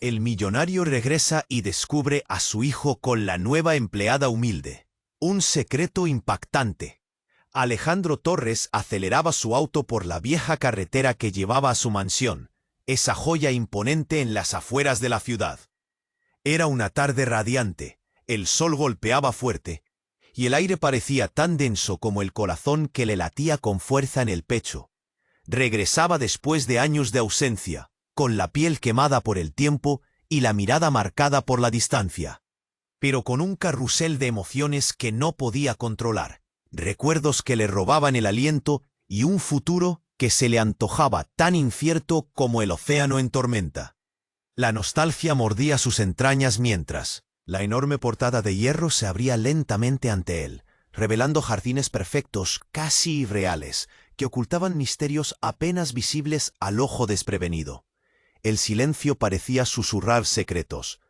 El millonario regresa y descubre a su hijo con la nueva empleada humilde. Un secreto impactante. Alejandro Torres aceleraba su auto por la vieja carretera que llevaba a su mansión, esa joya imponente en las afueras de la ciudad. Era una tarde radiante, el sol golpeaba fuerte, y el aire parecía tan denso como el corazón que le latía con fuerza en el pecho. Regresaba después de años de ausencia, con la piel quemada por el tiempo y la mirada marcada por la distancia, pero con un carrusel de emociones que no podía controlar, recuerdos que le robaban el aliento y un futuro que se le antojaba tan incierto como el océano en tormenta. La nostalgia mordía sus entrañas mientras la enorme portada de hierro se abría lentamente ante él, revelando jardines perfectos, casi irreales, que ocultaban misterios apenas visibles al ojo desprevenido. El silencio parecía susurrar secretos.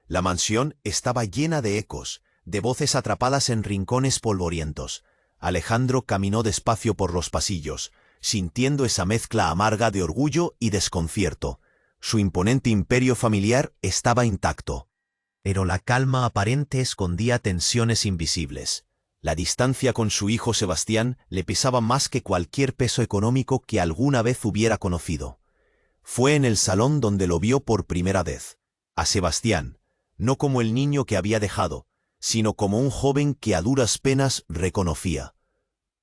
La mansión estaba llena de ecos, de voces atrapadas en rincones polvorientos. Alejandro caminó despacio por los pasillos, sintiendo esa mezcla amarga de orgullo y desconcierto. Su imponente imperio familiar estaba intacto, pero la calma aparente escondía tensiones invisibles. La distancia con su hijo Sebastián le pesaba más que cualquier peso económico que alguna vez hubiera conocido. Fue en el salón donde lo vio por primera vez. A Sebastián, no como el niño que había dejado, sino como un joven que a duras penas reconocía.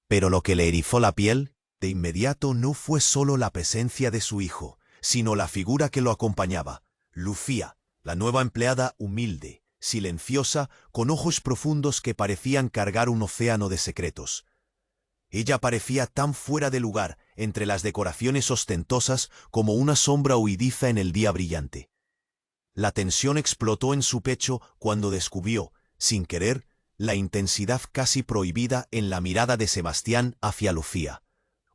Pero lo que le erizó la piel, de inmediato no fue solo la presencia de su hijo, sino la figura que lo acompañaba, Lucía, la nueva empleada humilde, silenciosa, con ojos profundos que parecían cargar un océano de secretos. Ella parecía tan fuera de lugar entre las decoraciones ostentosas como una sombra huidiza en el día brillante. La tensión explotó en su pecho cuando descubrió, sin querer, la intensidad casi prohibida en la mirada de Sebastián hacia Lucía.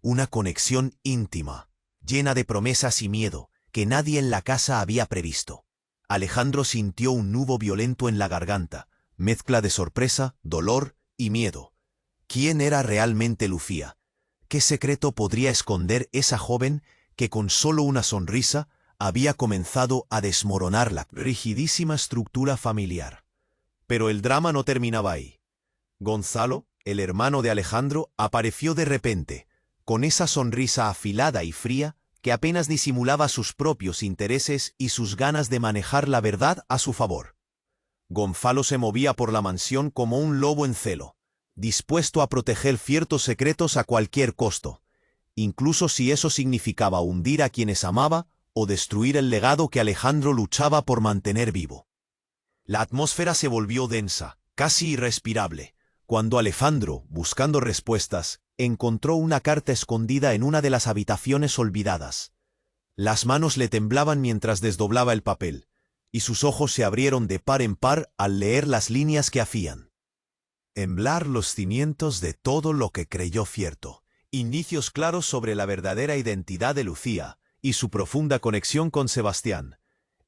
Una conexión íntima, llena de promesas y miedo, que nadie en la casa había previsto. Alejandro sintió un nudo violento en la garganta, mezcla de sorpresa, dolor y miedo. ¿Quién era realmente Lucía? ¿Qué secreto podría esconder esa joven que con solo una sonrisa había comenzado a desmoronar la rigidísima estructura familiar? Pero el drama no terminaba ahí. Gonzalo, el hermano de Alejandro, apareció de repente, con esa sonrisa afilada y fría que apenas disimulaba sus propios intereses y sus ganas de manejar la verdad a su favor. Gonzalo se movía por la mansión como un lobo en celo, dispuesto a proteger ciertos secretos a cualquier costo, incluso si eso significaba hundir a quienes amaba o destruir el legado que Alejandro luchaba por mantener vivo. La atmósfera se volvió densa, casi irrespirable, cuando Alejandro, buscando respuestas, encontró una carta escondida en una de las habitaciones olvidadas. Las manos le temblaban mientras desdoblaba el papel, y sus ojos se abrieron de par en par al leer las líneas que hacían temblar los cimientos de todo lo que creyó cierto. Indicios claros sobre la verdadera identidad de Lucía y su profunda conexión con Sebastián.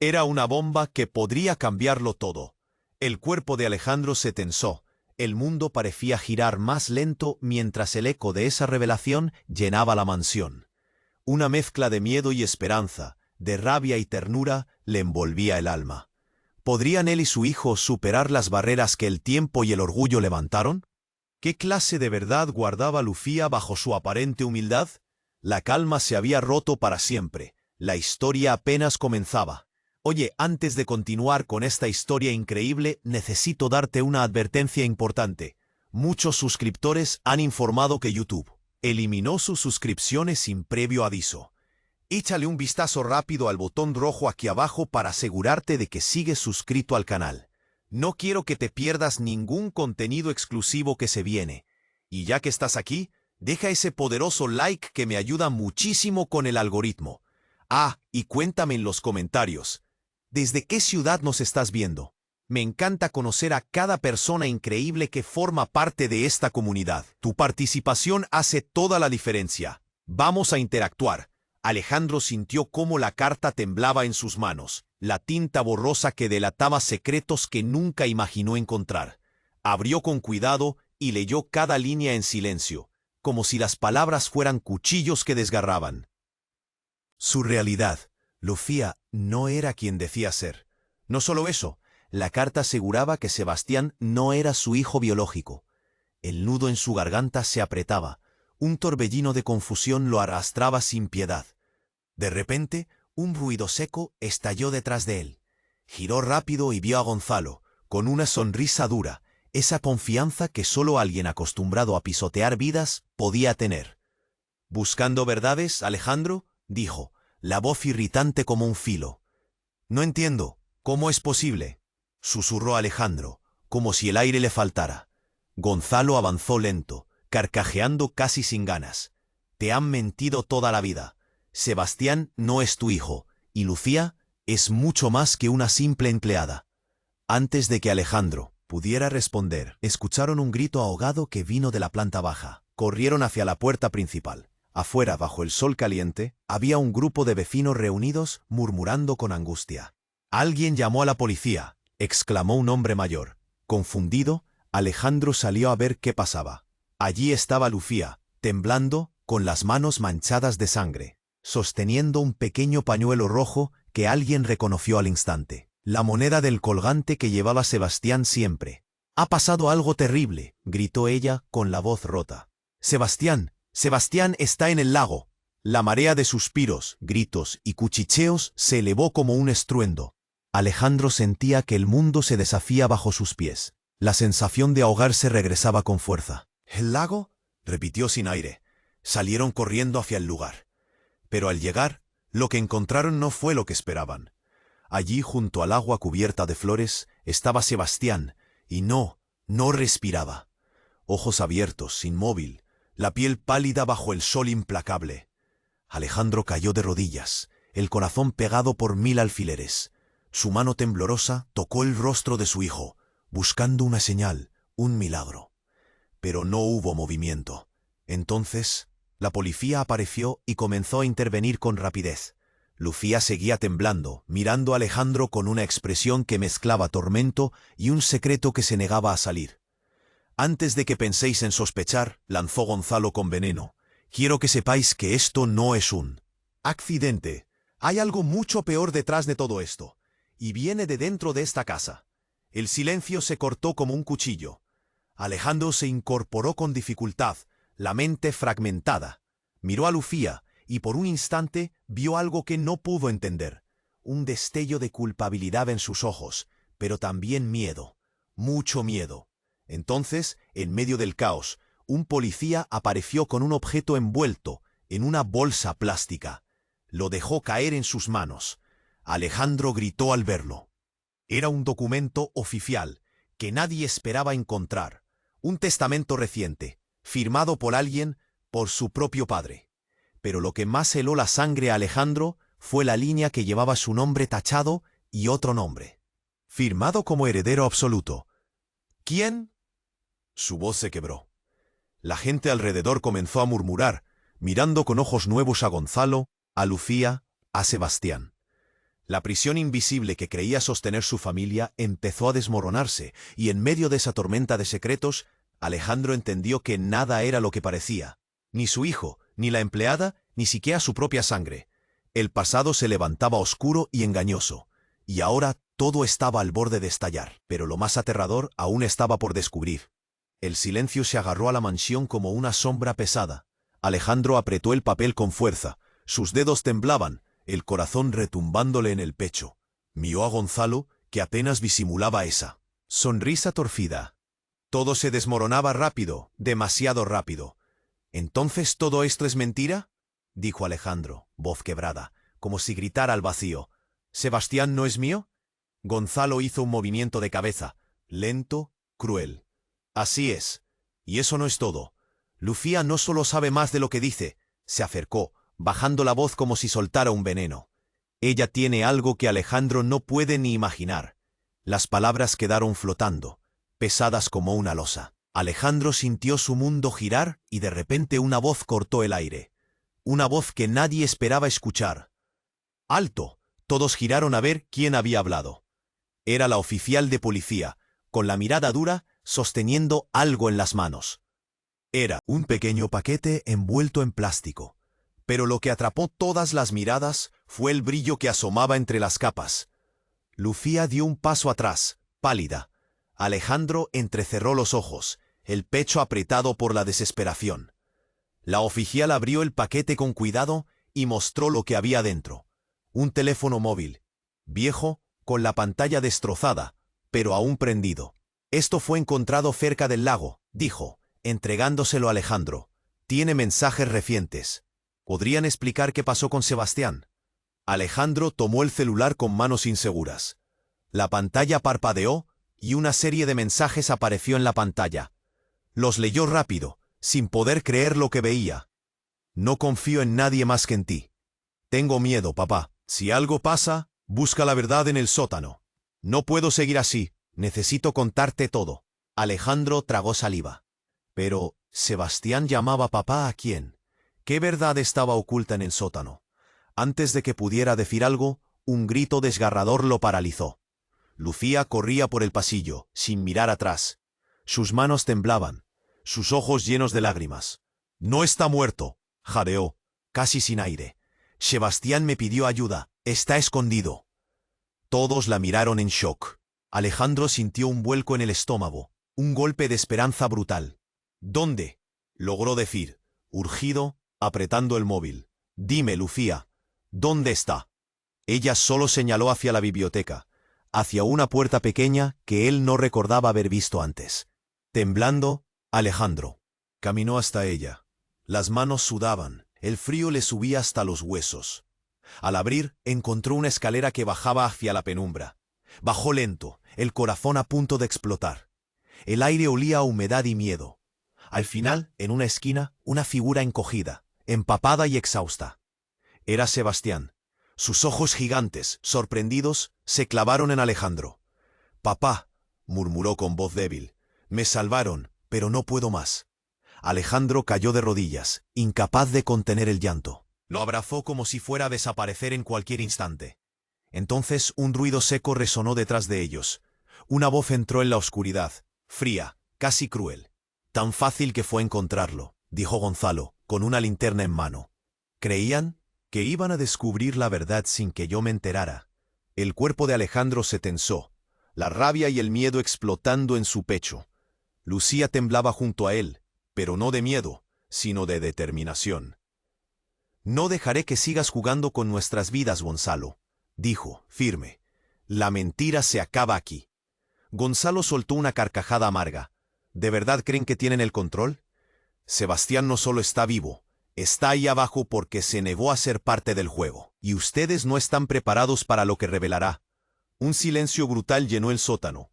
Era una bomba que podría cambiarlo todo. El cuerpo de Alejandro se tensó. El mundo parecía girar más lento mientras el eco de esa revelación llenaba la mansión. Una mezcla de miedo y esperanza, de rabia y ternura, le envolvía el alma. ¿Podrían él y su hijo superar las barreras que el tiempo y el orgullo levantaron? ¿Qué clase de verdad guardaba Lucía bajo su aparente humildad? La calma se había roto para siempre. La historia apenas comenzaba. Oye, antes de continuar con esta historia increíble, necesito darte una advertencia importante. Muchos suscriptores han informado que YouTube eliminó sus suscripciones sin previo aviso. Échale un vistazo rápido al botón rojo aquí abajo para asegurarte de que sigues suscrito al canal. No quiero que te pierdas ningún contenido exclusivo que se viene. Y ya que estás aquí, deja ese poderoso like que me ayuda muchísimo con el algoritmo. Ah, y cuéntame en los comentarios, ¿desde qué ciudad nos estás viendo? Me encanta conocer a cada persona increíble que forma parte de esta comunidad. Tu participación hace toda la diferencia. Vamos a interactuar. Alejandro sintió cómo la carta temblaba en sus manos, la tinta borrosa que delataba secretos que nunca imaginó encontrar. Abrió con cuidado y leyó cada línea en silencio, como si las palabras fueran cuchillos que desgarraban. Su realidad, Lucía no era quien decía ser. No solo eso, la carta aseguraba que Sebastián no era su hijo biológico. El nudo en su garganta se apretaba. Un torbellino de confusión lo arrastraba sin piedad. De repente, un ruido seco estalló detrás de él. Giró rápido y vio a Gonzalo, con una sonrisa dura, esa confianza que solo alguien acostumbrado a pisotear vidas podía tener. «¿Buscando verdades, Alejandro?», dijo, la voz irritante como un filo. «No entiendo. ¿Cómo es posible?», susurró Alejandro, como si el aire le faltara. Gonzalo avanzó lento, carcajeando casi sin ganas. «Te han mentido toda la vida. Sebastián no es tu hijo, y Lucía es mucho más que una simple empleada». Antes de que Alejandro pudiera responder, escucharon un grito ahogado que vino de la planta baja. Corrieron hacia la puerta principal. Afuera, bajo el sol caliente, había un grupo de vecinos reunidos murmurando con angustia. «Alguien llamó a la policía», exclamó un hombre mayor. Confundido, Alejandro salió a ver qué pasaba. Allí estaba Lucía, temblando, con las manos manchadas de sangre, sosteniendo un pequeño pañuelo rojo que alguien reconoció al instante. La moneda del colgante que llevaba Sebastián siempre. «Ha pasado algo terrible», gritó ella con la voz rota. «Sebastián, Sebastián está en el lago». La marea de suspiros, gritos y cuchicheos se elevó como un estruendo. Alejandro sentía que el mundo se deshacía bajo sus pies. La sensación de ahogarse regresaba con fuerza. «¿El lago?», repitió sin aire. Salieron corriendo hacia el lugar. Pero al llegar, lo que encontraron no fue lo que esperaban. Allí, junto al agua cubierta de flores, estaba Sebastián, y no respiraba. Ojos abiertos, inmóvil, la piel pálida bajo el sol implacable. Alejandro cayó de rodillas, el corazón pegado por 1000 alfileres. Su mano temblorosa tocó el rostro de su hijo, buscando una señal, un milagro. Pero no hubo movimiento. Entonces, la policía apareció y comenzó a intervenir con rapidez. Lucía seguía temblando, mirando a Alejandro con una expresión que mezclaba tormento y un secreto que se negaba a salir. «Antes de que penséis en sospechar», lanzó Gonzalo con veneno, «quiero que sepáis que esto no es un accidente. Hay algo mucho peor detrás de todo esto, y viene de dentro de esta casa». El silencio se cortó como un cuchillo. Alejandro se incorporó con dificultad, la mente fragmentada. Miró a Lucía, y por un instante vio algo que no pudo entender. Un destello de culpabilidad en sus ojos, pero también miedo, mucho miedo. Entonces, en medio del caos, un policía apareció con un objeto envuelto en una bolsa plástica. Lo dejó caer en sus manos. Alejandro gritó al verlo. Era un documento oficial que nadie esperaba encontrar. Un testamento reciente, firmado por alguien, por su propio padre. Pero lo que más heló la sangre a Alejandro fue la línea que llevaba su nombre tachado y otro nombre. Firmado como heredero absoluto. ¿Quién? Su voz se quebró. La gente alrededor comenzó a murmurar, mirando con ojos nuevos a Gonzalo, a Lucía, a Sebastián. La prisión invisible que creía sostener su familia empezó a desmoronarse, y en medio de esa tormenta de secretos, Alejandro entendió que nada era lo que parecía. Ni su hijo, ni la empleada, ni siquiera su propia sangre. El pasado se levantaba oscuro y engañoso, y ahora todo estaba al borde de estallar. Pero lo más aterrador aún estaba por descubrir. El silencio se agarró a la mansión como una sombra pesada. Alejandro apretó el papel con fuerza. Sus dedos temblaban, el corazón retumbándole en el pecho. Miró a Gonzalo, que apenas disimulaba esa sonrisa torcida. Todo se desmoronaba rápido, demasiado rápido. «¿Entonces todo esto es mentira?», dijo Alejandro, voz quebrada, como si gritara al vacío. «¿Sebastián no es mío?». Gonzalo hizo un movimiento de cabeza, lento, cruel. «Así es. Y eso no es todo. Lucía no solo sabe más de lo que dice», se acercó, bajando la voz como si soltara un veneno. «Ella tiene algo que Alejandro no puede ni imaginar». Las palabras quedaron flotando, pesadas como una losa. Alejandro sintió su mundo girar y de repente una voz cortó el aire. Una voz que nadie esperaba escuchar. «¡Alto!». Todos giraron a ver quién había hablado. Era la oficial de policía, con la mirada dura, sosteniendo algo en las manos. Era un pequeño paquete envuelto en plástico. Pero lo que atrapó todas las miradas fue el brillo que asomaba entre las capas. Lucía dio un paso atrás, pálida. Alejandro entrecerró los ojos, el pecho apretado por la desesperación. La oficial abrió el paquete con cuidado y mostró lo que había dentro. Un teléfono móvil, viejo, con la pantalla destrozada, pero aún prendido. Esto fue encontrado cerca del lago, dijo, entregándoselo a Alejandro. Tiene mensajes recientes. ¿Podrían explicar qué pasó con Sebastián? Alejandro tomó el celular con manos inseguras. La pantalla parpadeó y una serie de mensajes apareció en la pantalla. Los leyó rápido, sin poder creer lo que veía. No confío en nadie más que en ti. Tengo miedo, papá. Si algo pasa, busca la verdad en el sótano. No puedo seguir así. Necesito contarte todo. Alejandro tragó saliva. Pero, ¿Sebastián llamaba papá a quién? ¿Qué verdad estaba oculta en el sótano? Antes de que pudiera decir algo, un grito desgarrador lo paralizó. Lucía corría por el pasillo, sin mirar atrás. Sus manos temblaban, sus ojos llenos de lágrimas. «No está muerto», jadeó, casi sin aire. «Sebastián me pidió ayuda, está escondido». Todos la miraron en shock. Alejandro sintió un vuelco en el estómago, un golpe de esperanza brutal. «¿Dónde?», logró decir, urgido, apretando el móvil. «Dime, Lucía, ¿dónde está?». Ella solo señaló hacia la biblioteca, hacia una puerta pequeña que él no recordaba haber visto antes. Temblando, Alejandro caminó hasta ella. Las manos sudaban, el frío le subía hasta los huesos. Al abrir, encontró una escalera que bajaba hacia la penumbra. Bajó lento, el corazón a punto de explotar. El aire olía a humedad y miedo. Al final, en una esquina, una figura encogida, empapada y exhausta. Era Sebastián. Sus ojos gigantes, sorprendidos, se clavaron en Alejandro. «Papá», murmuró con voz débil, «me salvaron, pero no puedo más». Alejandro cayó de rodillas, incapaz de contener el llanto. Lo abrazó como si fuera a desaparecer en cualquier instante. Entonces un ruido seco resonó detrás de ellos. Una voz entró en la oscuridad, fría, casi cruel. «Tan fácil que fue encontrarlo», dijo Gonzalo, con una linterna en mano. «¿Creían que iban a descubrir la verdad sin que yo me enterara?» El cuerpo de Alejandro se tensó, la rabia y el miedo explotando en su pecho. Lucía temblaba junto a él, pero no de miedo, sino de determinación. «No dejaré que sigas jugando con nuestras vidas, Gonzalo», dijo, firme. «La mentira se acaba aquí». Gonzalo soltó una carcajada amarga. ¿De verdad creen que tienen el control? Sebastián no solo está vivo, está ahí abajo porque se negó a ser parte del juego. Y ustedes no están preparados para lo que revelará. Un silencio brutal llenó el sótano.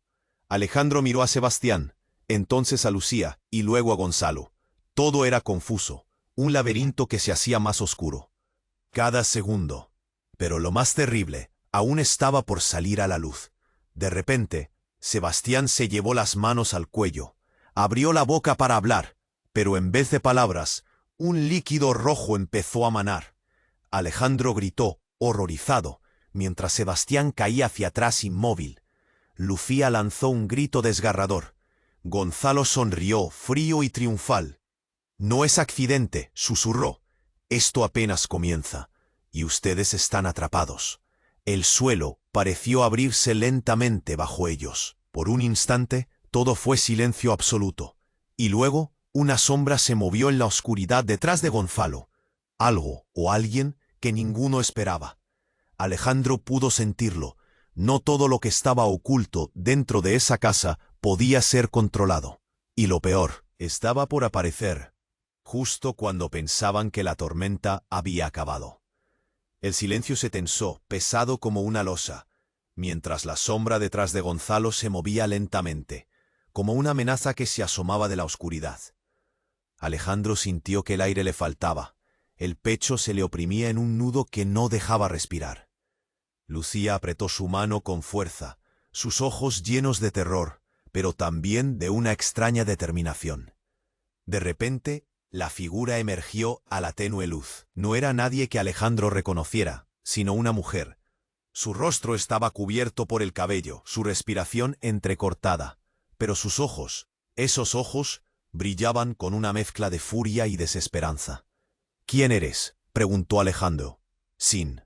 Alejandro miró a Sebastián, entonces a Lucía y luego a Gonzalo. Todo era confuso, un laberinto que se hacía más oscuro. Cada segundo. Pero lo más terrible aún estaba por salir a la luz. De repente, Sebastián se llevó las manos al cuello. Abrió la boca para hablar, pero en vez de palabras, un líquido rojo empezó a manar. Alejandro gritó, horrorizado, mientras Sebastián caía hacia atrás inmóvil. Lucía lanzó un grito desgarrador. Gonzalo sonrió, frío y triunfal. «No es accidente», susurró. «Esto apenas comienza, y ustedes están atrapados». El suelo pareció abrirse lentamente bajo ellos. Por un instante, todo fue silencio absoluto. Y luego, una sombra se movió en la oscuridad detrás de Gonzalo. Algo o alguien que ninguno esperaba. Alejandro pudo sentirlo. No todo lo que estaba oculto dentro de esa casa podía ser controlado. Y lo peor, estaba por aparecer, justo cuando pensaban que la tormenta había acabado. El silencio se tensó, pesado como una losa, mientras la sombra detrás de Gonzalo se movía lentamente, como una amenaza que se asomaba de la oscuridad. Alejandro sintió que el aire le faltaba. El pecho se le oprimía en un nudo que no dejaba respirar. Lucía apretó su mano con fuerza, sus ojos llenos de terror, pero también de una extraña determinación. De repente, la figura emergió a la tenue luz. No era nadie que Alejandro reconociera, sino una mujer. Su rostro estaba cubierto por el cabello, su respiración entrecortada, pero sus ojos, esos ojos, brillaban con una mezcla de furia y desesperanza. «¿Quién eres?», preguntó Alejandro, sin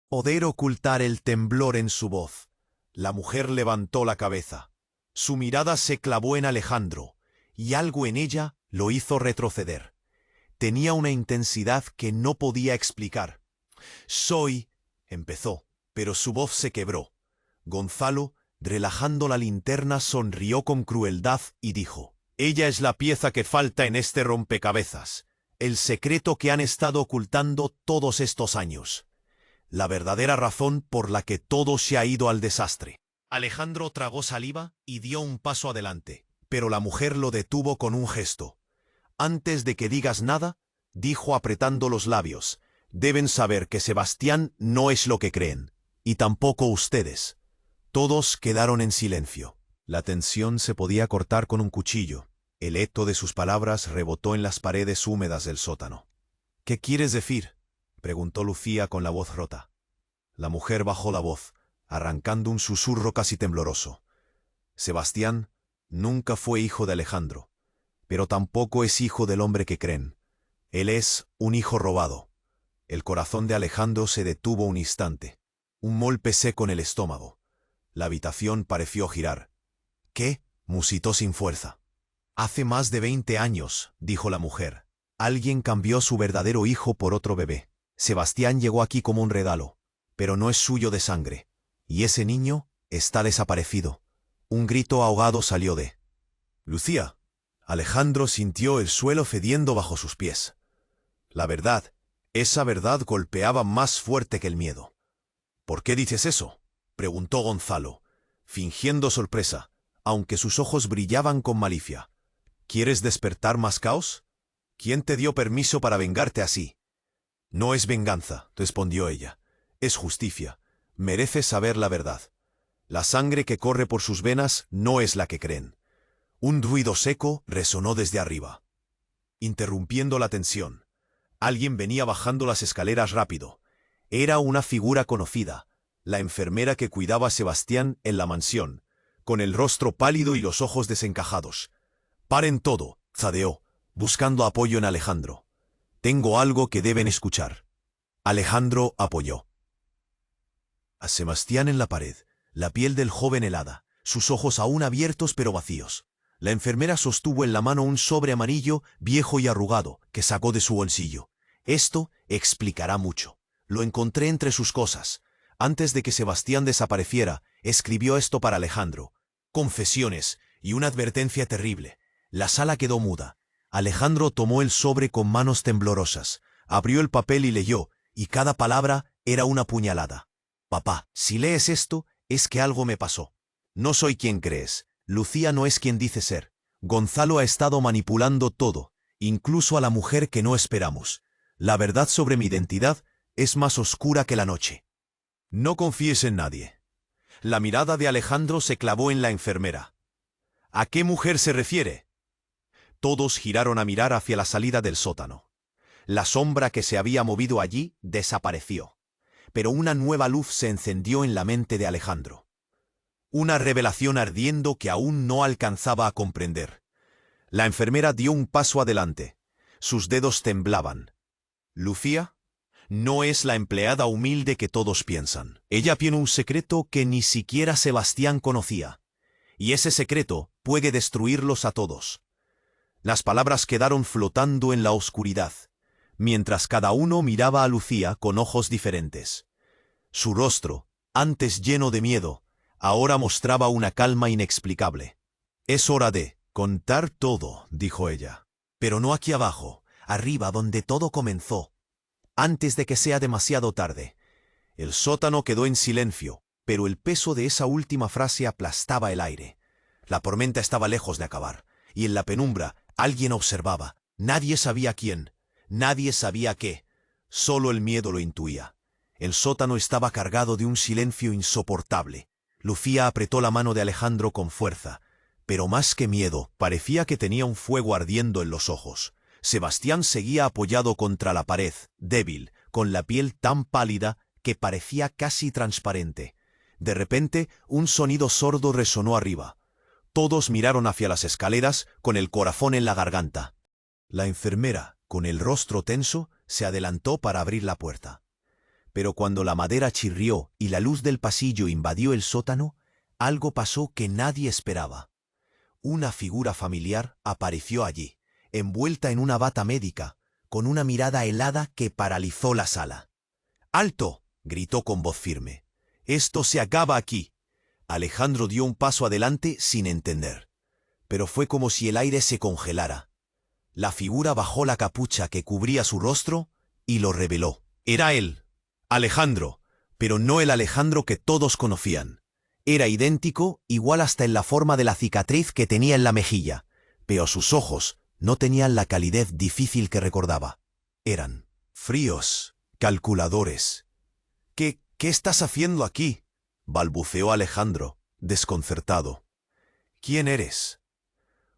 poder ocultar el temblor en su voz. La mujer levantó la cabeza. Su mirada se clavó en Alejandro, y algo en ella lo hizo retroceder. Tenía una intensidad que no podía explicar. «Soy», empezó, pero su voz se quebró. Gonzalo, relajando la linterna, sonrió con crueldad y dijo: «Ella es la pieza que falta en este rompecabezas, el secreto que han estado ocultando todos estos años. La verdadera razón por la que todo se ha ido al desastre». Alejandro tragó saliva y dio un paso adelante, pero la mujer lo detuvo con un gesto. «Antes de que digas nada», dijo apretando los labios, «deben saber que Sebastián no es lo que creen, y tampoco ustedes». Todos quedaron en silencio. La tensión se podía cortar con un cuchillo. El eco de sus palabras rebotó en las paredes húmedas del sótano. «¿Qué quieres decir?», preguntó Lucía con la voz rota. La mujer bajó la voz, arrancando un susurro casi tembloroso. «Sebastián nunca fue hijo de Alejandro, pero tampoco es hijo del hombre que creen. Él es un hijo robado». El corazón de Alejandro se detuvo un instante. Un golpe seco en el estómago. La habitación pareció girar. «¿Qué?», musitó sin fuerza. «Hace más de 20 años», dijo la mujer, «alguien cambió a su verdadero hijo por otro bebé. Sebastián llegó aquí como un regalo, pero no es suyo de sangre. Y ese niño está desaparecido». Un grito ahogado salió de Lucía. Alejandro sintió el suelo cediendo bajo sus pies. La verdad, esa verdad golpeaba más fuerte que el miedo. «¿Por qué dices eso?», preguntó Gonzalo, fingiendo sorpresa, aunque sus ojos brillaban con malicia. «¿Quieres despertar más caos? ¿Quién te dio permiso para vengarte así?». «No es venganza», respondió ella. «Es justicia. Mereces saber la verdad. La sangre que corre por sus venas no es la que creen». Un ruido seco resonó desde arriba, interrumpiendo la tensión. Alguien venía bajando las escaleras rápido. Era una figura conocida, la enfermera que cuidaba a Sebastián en la mansión, con el rostro pálido y los ojos desencajados. «Paren todo», zadeó, buscando apoyo en Alejandro. «Tengo algo que deben escuchar». Alejandro apoyó a Sebastián en la pared, la piel del joven helada, sus ojos aún abiertos pero vacíos. La enfermera sostuvo en la mano un sobre amarillo, viejo y arrugado, que sacó de su bolsillo. «Esto explicará mucho. Lo encontré entre sus cosas. Antes de que Sebastián desapareciera, escribió esto para Alejandro. Confesiones y una advertencia terrible». La sala quedó muda. Alejandro tomó el sobre con manos temblorosas, abrió el papel y leyó, y cada palabra era una puñalada. «Papá, si lees esto, es que algo me pasó. No soy quien crees. Lucía no es quien dice ser. Gonzalo ha estado manipulando todo, incluso a la mujer que no esperamos. La verdad sobre mi identidad es más oscura que la noche. No confíes en nadie». La mirada de Alejandro se clavó en la enfermera. «¿A qué mujer se refiere?». Todos giraron a mirar hacia la salida del sótano. La sombra que se había movido allí desapareció, pero una nueva luz se encendió en la mente de Alejandro. Una revelación ardiendo que aún no alcanzaba a comprender. La enfermera dio un paso adelante. Sus dedos temblaban. «Lucía no es la empleada humilde que todos piensan. Ella tiene un secreto que ni siquiera Sebastián conocía. Y ese secreto puede destruirlos a todos». Las palabras quedaron flotando en la oscuridad, mientras cada uno miraba a Lucía con ojos diferentes. Su rostro, antes lleno de miedo, ahora mostraba una calma inexplicable. «Es hora de contar todo», dijo ella. «Pero no aquí abajo, arriba donde todo comenzó. Antes de que sea demasiado tarde». El sótano quedó en silencio, pero el peso de esa última frase aplastaba el aire. La tormenta estaba lejos de acabar, y en la penumbra alguien observaba. Nadie sabía quién, nadie sabía qué, solo el miedo lo intuía. El sótano estaba cargado de un silencio insoportable. Lucía apretó la mano de Alejandro con fuerza, pero más que miedo, parecía que tenía un fuego ardiendo en los ojos. Sebastián seguía apoyado contra la pared, débil, con la piel tan pálida que parecía casi transparente. De repente, un sonido sordo resonó arriba. Todos miraron hacia las escaleras con el corazón en la garganta. La enfermera, Con el rostro tenso, se adelantó para abrir la puerta. Pero cuando la madera chirrió y la luz del pasillo invadió el sótano, algo pasó que nadie esperaba. Una figura familiar apareció allí, envuelta en una bata médica, con una mirada helada que paralizó la sala. ¡Alto!, gritó con voz firme. «Esto se acaba aquí». Alejandro dio un paso adelante sin entender. Pero fue como si el aire se congelara. La figura bajó la capucha que cubría su rostro y lo reveló. Era él, Alejandro, pero no el Alejandro que todos conocían. Era idéntico, igual hasta en la forma de la cicatriz que tenía en la mejilla, pero sus ojos no tenían la calidez difícil que recordaba. Eran fríos, calculadores. ¿Qué estás haciendo aquí?, balbuceó Alejandro, desconcertado. ¿Quién eres?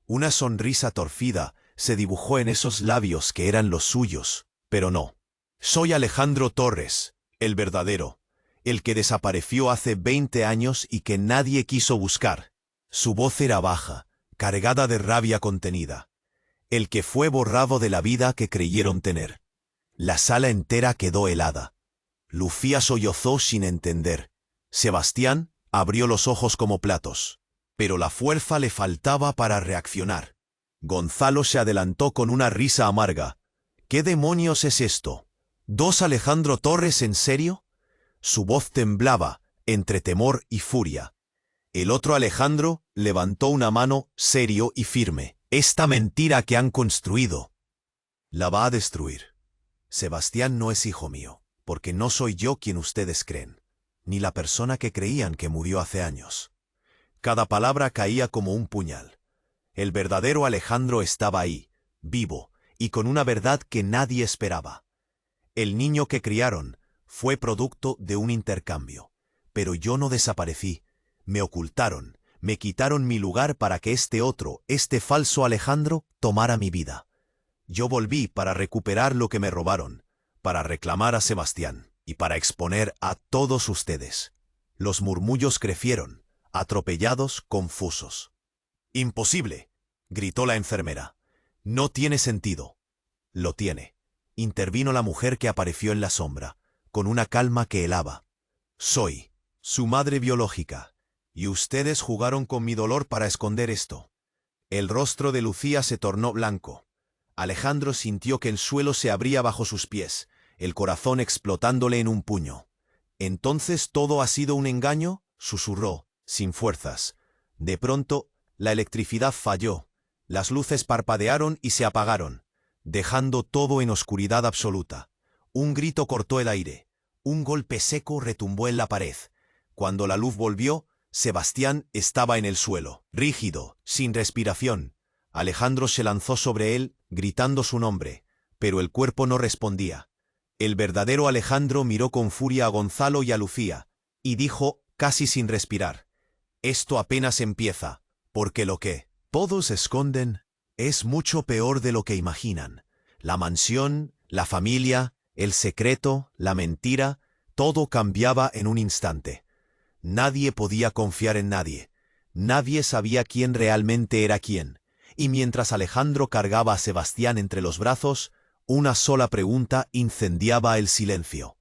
Una sonrisa torcida se dibujó en esos labios que eran los suyos, pero no. Soy Alejandro Torres, el verdadero, el que desapareció hace 20 años y que nadie quiso buscar. Su voz era baja, cargada de rabia contenida. El que fue borrado de la vida que creyeron tener. La sala entera quedó helada. Lucía sollozó sin entender. Sebastián abrió los ojos como platos, pero la fuerza le faltaba para reaccionar. Gonzalo se adelantó con una risa amarga. ¿Qué demonios es esto? ¿Dos Alejandro Torres en serio? Su voz temblaba, entre temor y furia. El otro Alejandro levantó una mano, serio y firme. Esta mentira que han construido la va a destruir. Sebastián no es hijo mío, porque no soy yo quien ustedes creen, ni la persona que creían que murió hace años. Cada palabra caía como un puñal. El verdadero Alejandro estaba ahí, vivo, y con una verdad que nadie esperaba. El niño que criaron fue producto de un intercambio, pero yo no desaparecí. Me ocultaron, me quitaron mi lugar para que este otro, este falso Alejandro, tomara mi vida. Yo volví para recuperar lo que me robaron, para reclamar a Sebastián y para exponer a todos ustedes. Los murmullos crecieron, atropellados, confusos. «Imposible», gritó la enfermera. «No tiene sentido». «Lo tiene», intervino la mujer que apareció en la sombra, con una calma que helaba. «Soy su madre biológica, y ustedes jugaron con mi dolor para esconder esto». El rostro de Lucía se tornó blanco. Alejandro sintió que el suelo se abría bajo sus pies, el corazón explotándole en un puño. «¿Entonces todo ha sido un engaño?», susurró, sin fuerzas. De pronto, la electricidad falló, las luces parpadearon y se apagaron, dejando todo en oscuridad absoluta. Un grito cortó el aire, un golpe seco retumbó en la pared. Cuando la luz volvió, Sebastián estaba en el suelo, rígido, sin respiración. Alejandro se lanzó sobre él, gritando su nombre, pero el cuerpo no respondía. El verdadero Alejandro miró con furia a Gonzalo y a Lucía, y dijo, casi sin respirar: «Esto apenas empieza, porque lo que todos esconden es mucho peor de lo que imaginan. La mansión, la familia, el secreto, la mentira, todo cambiaba en un instante. Nadie podía confiar en nadie. Nadie sabía quién realmente era quién. Y mientras Alejandro cargaba a Sebastián entre los brazos, una sola pregunta incendiaba el silencio.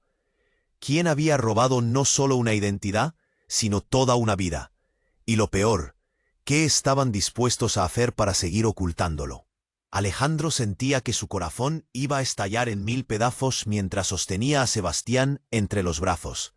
¿Quién había robado no solo una identidad, sino toda una vida? Y lo peor, ¿qué estaban dispuestos a hacer para seguir ocultándolo? Alejandro sentía que su corazón iba a estallar en 1000 pedazos mientras sostenía a Sebastián entre los brazos.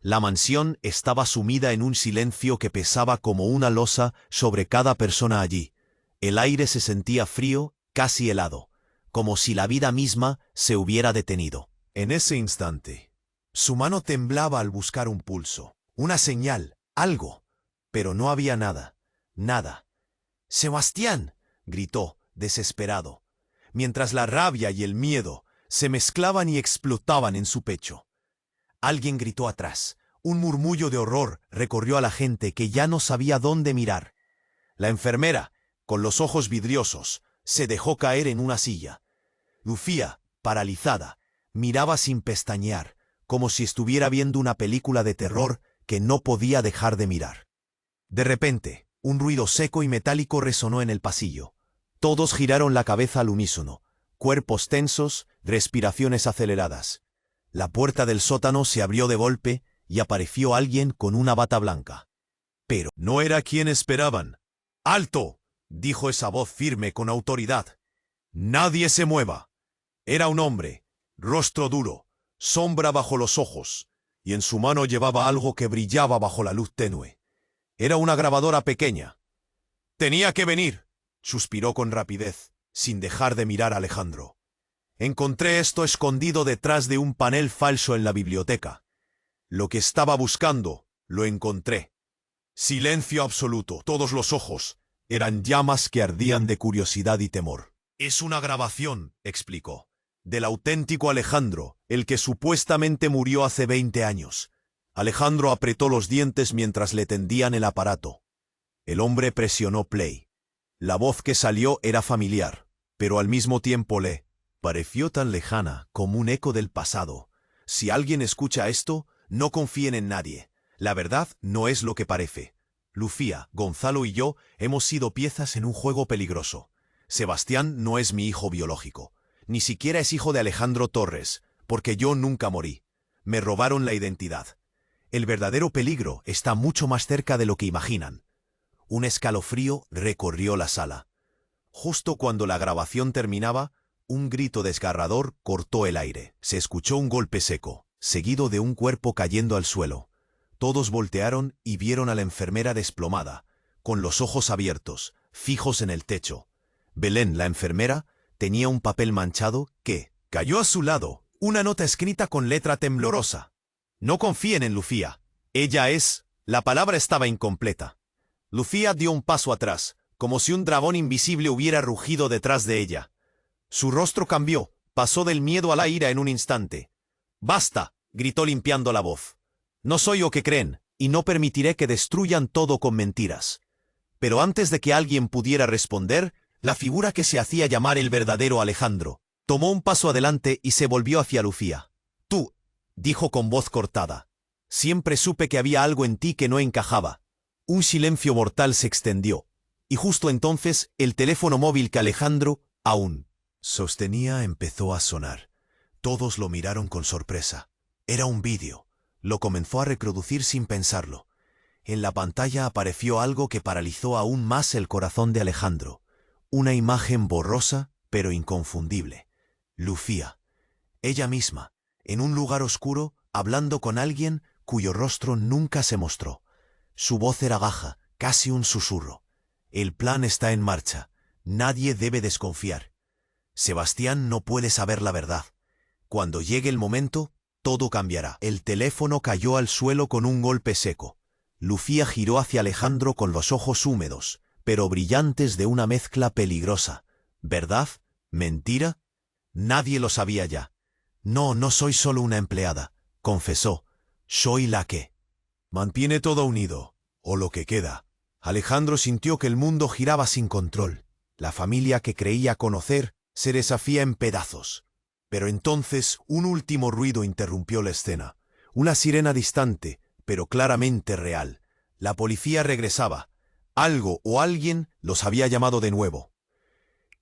La mansión estaba sumida en un silencio que pesaba como una losa sobre cada persona allí. El aire se sentía frío, casi helado, como si la vida misma se hubiera detenido. En ese instante, su mano temblaba al buscar un pulso, una señal, algo, pero no había nada, nada. «¡Sebastián!», gritó, desesperado, mientras la rabia y el miedo se mezclaban y explotaban en su pecho. Alguien gritó atrás. Un murmullo de horror recorrió a la gente que ya no sabía dónde mirar. La enfermera, con los ojos vidriosos, se dejó caer en una silla. Lucía, paralizada, miraba sin pestañear, como si estuviera viendo una película de terror que no podía dejar de mirar. De repente, un ruido seco y metálico resonó en el pasillo. Todos giraron la cabeza al unísono. cuerpos tensos, respiraciones aceleradas. La puerta del sótano se abrió de golpe y apareció alguien con una bata blanca. Pero no era quien esperaban. ¡Alto!, dijo esa voz firme con autoridad. ¡Nadie se mueva! Era un hombre, rostro duro, sombra bajo los ojos, y en su mano llevaba algo que brillaba bajo la luz tenue. Era una grabadora pequeña. «Tenía que venir», suspiró con rapidez, sin dejar de mirar a Alejandro. «Encontré esto escondido detrás de un panel falso en la biblioteca. Lo que estaba buscando, lo encontré». Silencio absoluto, todos los ojos eran llamas que ardían de curiosidad y temor. «Es una grabación», explicó, «del auténtico Alejandro, el que supuestamente murió hace 20 años. Alejandro apretó los dientes mientras le tendían el aparato. El hombre presionó play. La voz que salió era familiar, pero al mismo tiempo le pareció tan lejana como un eco del pasado. Si alguien escucha esto, no confíen en nadie. La verdad no es lo que parece. Lucía, Gonzalo y yo hemos sido piezas en un juego peligroso. Sebastián no es mi hijo biológico. Ni siquiera es hijo de Alejandro Torres, porque yo nunca morí. Me robaron la identidad. El verdadero peligro está mucho más cerca de lo que imaginan. Un escalofrío recorrió la sala. Justo cuando la grabación terminaba, un grito desgarrador cortó el aire. Se escuchó un golpe seco, seguido de un cuerpo cayendo al suelo. Todos voltearon y vieron a la enfermera desplomada, con los ojos abiertos, fijos en el techo. Belén, la enfermera, tenía un papel manchado que cayó a su lado, una nota escrita con letra temblorosa. «No confíen en Lucía. Ella es...». La palabra estaba incompleta. Lucía dio un paso atrás, como si un dragón invisible hubiera rugido detrás de ella. Su rostro cambió, pasó del miedo a la ira en un instante. «¡Basta!», gritó limpiando la voz. «No soy lo que creen, y no permitiré que destruyan todo con mentiras». Pero antes de que alguien pudiera responder, la figura que se hacía llamar el verdadero Alejandro tomó un paso adelante y se volvió hacia Lucía. «Tú», dijo con voz cortada, «siempre supe que había algo en ti que no encajaba». Un silencio mortal se extendió, y justo entonces el teléfono móvil que Alejandro aún sostenía empezó a sonar. Todos lo miraron con sorpresa. Era un vídeo. Lo comenzó a reproducir sin pensarlo. En la pantalla apareció algo que paralizó aún más el corazón de Alejandro. Una imagen borrosa, pero inconfundible. Lucía, ella misma, en un lugar oscuro, hablando con alguien cuyo rostro nunca se mostró. Su voz era baja, casi un susurro. «El plan está en marcha. Nadie debe desconfiar. Sebastián no puede saber la verdad. Cuando llegue el momento, todo cambiará». El teléfono cayó al suelo con un golpe seco. Lucía giró hacia Alejandro con los ojos húmedos, pero brillantes de una mezcla peligrosa. «¿Verdad? ¿Mentira?». Nadie lo sabía ya. «No, no soy solo una empleada», confesó. «Soy la que mantiene todo unido, o lo que queda». Alejandro sintió que el mundo giraba sin control. La familia que creía conocer se deshacía en pedazos. Pero entonces un último ruido interrumpió la escena. Una sirena distante, pero claramente real. La policía regresaba. Algo o alguien los había llamado de nuevo.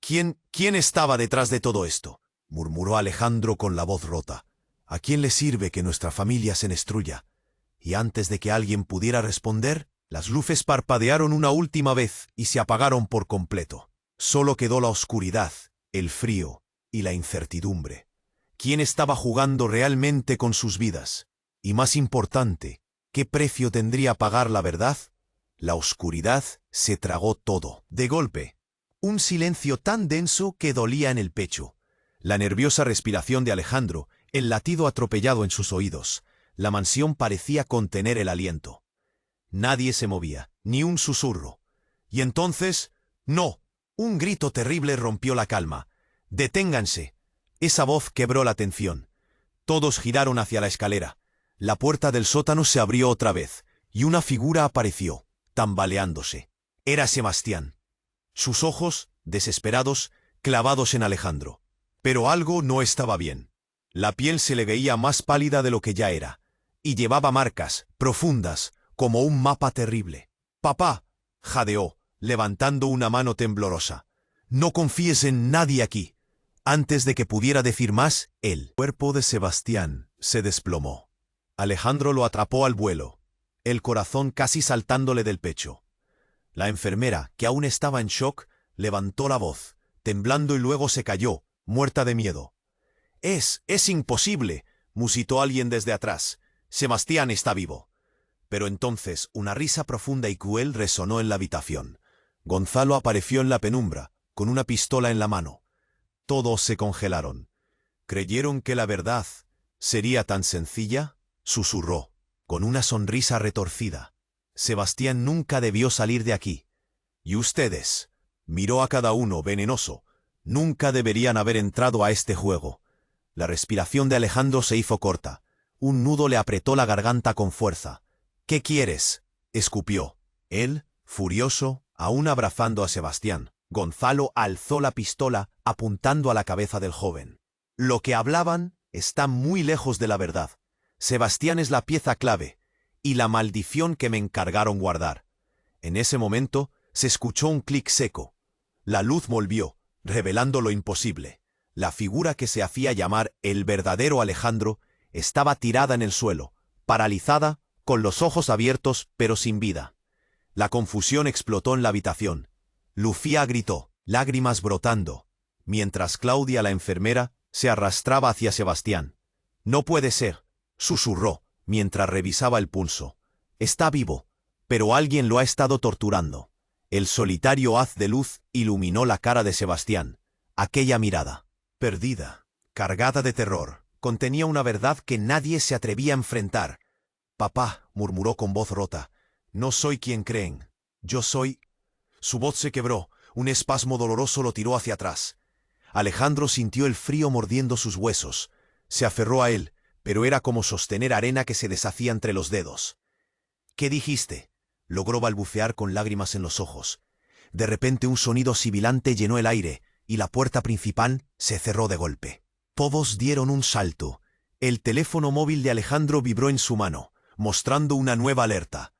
¿Quién estaba detrás de todo esto?, murmuró Alejandro con la voz rota. «¿A quién le sirve que nuestra familia se destruya?». Y antes de que alguien pudiera responder, las luces parpadearon una última vez y se apagaron por completo. Solo quedó la oscuridad, el frío y la incertidumbre. ¿Quién estaba jugando realmente con sus vidas? Y más importante, ¿qué precio tendría pagar la verdad? La oscuridad se tragó todo. De golpe, un silencio tan denso que dolía en el pecho. La nerviosa respiración de Alejandro, el latido atropellado en sus oídos. La mansión parecía contener el aliento. Nadie se movía, ni un susurro. Y entonces, ¡no! Un grito terrible rompió la calma. «¡Deténganse!». Esa voz quebró la tensión. Todos giraron hacia la escalera. La puerta del sótano se abrió otra vez, y una figura apareció, tambaleándose. Era Sebastián. Sus ojos, desesperados, clavados en Alejandro. Pero algo no estaba bien. La piel se le veía más pálida de lo que ya era, y llevaba marcas, profundas, como un mapa terrible. «Papá», jadeó, levantando una mano temblorosa, «no confíes en nadie aquí. Antes de que pudiera decir más, el cuerpo de Sebastián se desplomó. Alejandro lo atrapó al vuelo, el corazón casi saltándole del pecho. La enfermera, que aún estaba en shock, levantó la voz, temblando, y luego se cayó, muerta de miedo. Es imposible», musitó alguien desde atrás. «Sebastián está vivo». Pero entonces una risa profunda y cruel resonó en la habitación. Gonzalo apareció en la penumbra, con una pistola en la mano. Todos se congelaron. ¿Creyeron que la verdad sería tan sencilla?, susurró, con una sonrisa retorcida. «Sebastián nunca debió salir de aquí. Y ustedes», miró a cada uno venenoso, «nunca deberían haber entrado a este juego». La respiración de Alejandro se hizo corta. Un nudo le apretó la garganta con fuerza. «¿Qué quieres?», escupió. Él, furioso, aún abrazando a Sebastián. Gonzalo alzó la pistola, apuntando a la cabeza del joven. «Lo que hablaban está muy lejos de la verdad. Sebastián es la pieza clave, y la maldición que me encargaron guardar». En ese momento se escuchó un clic seco. La luz volvió, revelando lo imposible. La figura que se hacía llamar el verdadero Alejandro estaba tirada en el suelo, paralizada, con los ojos abiertos pero sin vida. La confusión explotó en la habitación. Lucía gritó, lágrimas brotando, mientras Claudia, la enfermera, se arrastraba hacia Sebastián. «No puede ser», susurró, mientras revisaba el pulso. «Está vivo, pero alguien lo ha estado torturando». El solitario haz de luz iluminó la cara de Sebastián. Aquella mirada, perdida, cargada de terror, contenía una verdad que nadie se atrevía a enfrentar. «Papá», murmuró con voz rota, «no soy quien creen. Yo soy...». Su voz se quebró, un espasmo doloroso lo tiró hacia atrás. Alejandro sintió el frío mordiendo sus huesos. Se aferró a él, pero era como sostener arena que se deshacía entre los dedos. «¿Qué dijiste?», logró balbucear con lágrimas en los ojos. De repente un sonido sibilante llenó el aire, y la puerta principal se cerró de golpe. Todos dieron un salto. El teléfono móvil de Alejandro vibró en su mano, mostrando una nueva alerta.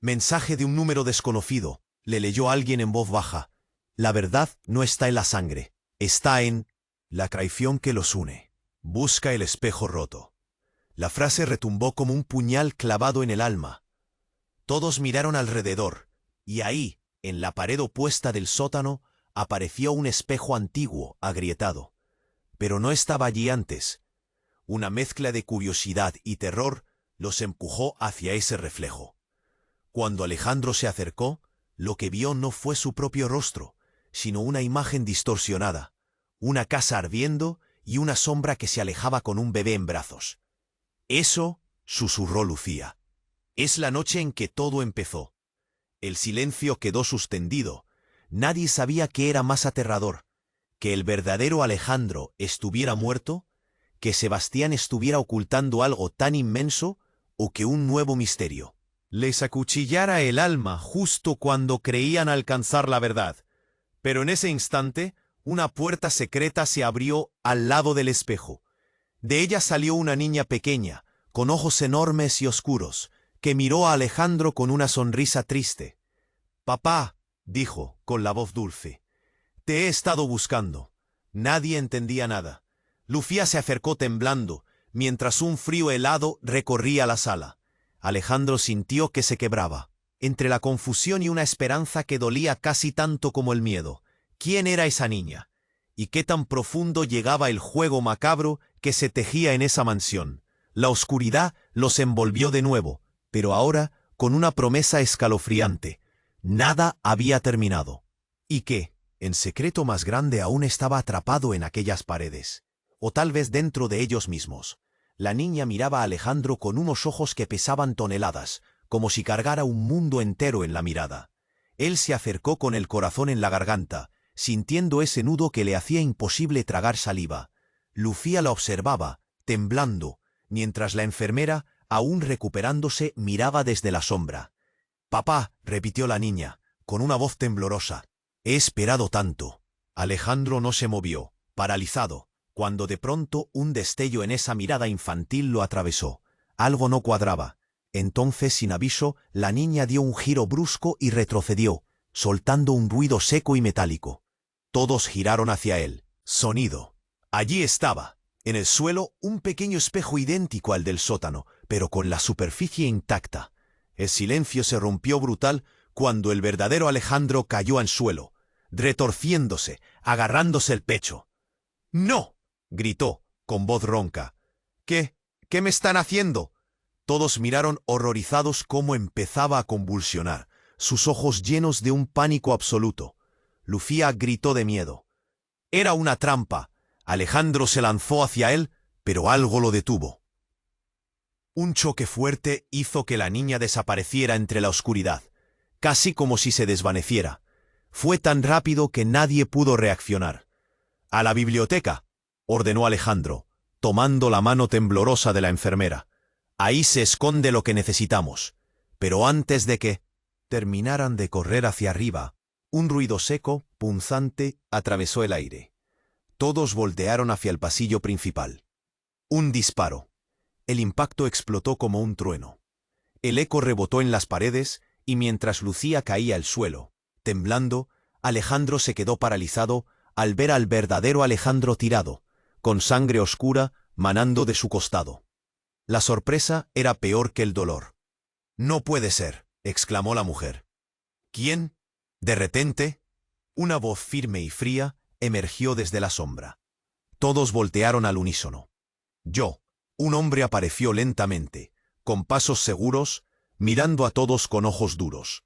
«Mensaje de un número desconocido», le leyó alguien en voz baja. «La verdad no está en la sangre, está en la traición que los une. Busca el espejo roto». La frase retumbó como un puñal clavado en el alma. Todos miraron alrededor, y ahí, en la pared opuesta del sótano, apareció un espejo antiguo, agrietado. Pero no estaba allí antes. Una mezcla de curiosidad y terror los empujó hacia ese reflejo. Cuando Alejandro se acercó, lo que vio no fue su propio rostro, sino una imagen distorsionada, una casa ardiendo y una sombra que se alejaba con un bebé en brazos. «Eso», susurró Lucía, «es la noche en que todo empezó». El silencio quedó suspendido. Nadie sabía qué era más aterrador, que el verdadero Alejandro estuviera muerto, que Sebastián estuviera ocultando algo tan inmenso, o que un nuevo misterio les acuchillara el alma justo cuando creían alcanzar la verdad. Pero en ese instante, una puerta secreta se abrió al lado del espejo. De ella salió una niña pequeña, con ojos enormes y oscuros, que miró a Alejandro con una sonrisa triste. «Papá», dijo, con la voz dulce, «te he estado buscando». Nadie entendía nada. Lucía se acercó temblando, mientras un frío helado recorría la sala. Alejandro sintió que se quebraba, entre la confusión y una esperanza que dolía casi tanto como el miedo. ¿Quién era esa niña? ¿Y qué tan profundo llegaba el juego macabro que se tejía en esa mansión? La oscuridad los envolvió de nuevo, pero ahora con una promesa escalofriante. Nada había terminado. ¿Y qué? En secreto más grande aún estaba atrapado en aquellas paredes, o tal vez dentro de ellos mismos. La niña miraba a Alejandro con unos ojos que pesaban toneladas, como si cargara un mundo entero en la mirada. Él se acercó con el corazón en la garganta, sintiendo ese nudo que le hacía imposible tragar saliva. Lucía la observaba, temblando, mientras la enfermera, aún recuperándose, miraba desde la sombra. «Papá», repitió la niña, con una voz temblorosa, «he esperado tanto». Alejandro no se movió, paralizado, cuando de pronto un destello en esa mirada infantil lo atravesó. Algo no cuadraba. Entonces, sin aviso, la niña dio un giro brusco y retrocedió, soltando un ruido seco y metálico. Todos giraron hacia él. Sonido. Allí estaba, en el suelo, un pequeño espejo idéntico al del sótano, pero con la superficie intacta. El silencio se rompió brutal cuando el verdadero Alejandro cayó al suelo, retorciéndose, agarrándose el pecho. ¡No!, gritó, con voz ronca. ¿Qué me están haciendo? Todos miraron horrorizados cómo empezaba a convulsionar, sus ojos llenos de un pánico absoluto. Lucía gritó de miedo. Era una trampa. Alejandro se lanzó hacia él, pero algo lo detuvo. Un choque fuerte hizo que la niña desapareciera entre la oscuridad, casi como si se desvaneciera. Fue tan rápido que nadie pudo reaccionar. «A la biblioteca», ordenó Alejandro, tomando la mano temblorosa de la enfermera. «Ahí se esconde lo que necesitamos». Pero antes de que terminaran de correr hacia arriba, un ruido seco, punzante, atravesó el aire. Todos voltearon hacia el pasillo principal. Un disparo. El impacto explotó como un trueno. El eco rebotó en las paredes y mientras Lucía caía al suelo, temblando, Alejandro se quedó paralizado al ver al verdadero Alejandro tirado, con sangre oscura manando de su costado. La sorpresa era peor que el dolor. «No puede ser», exclamó la mujer. «¿Quién?» De repente, una voz firme y fría emergió desde la sombra. Todos voltearon al unísono. «Yo». Un hombre apareció lentamente, con pasos seguros, mirando a todos con ojos duros.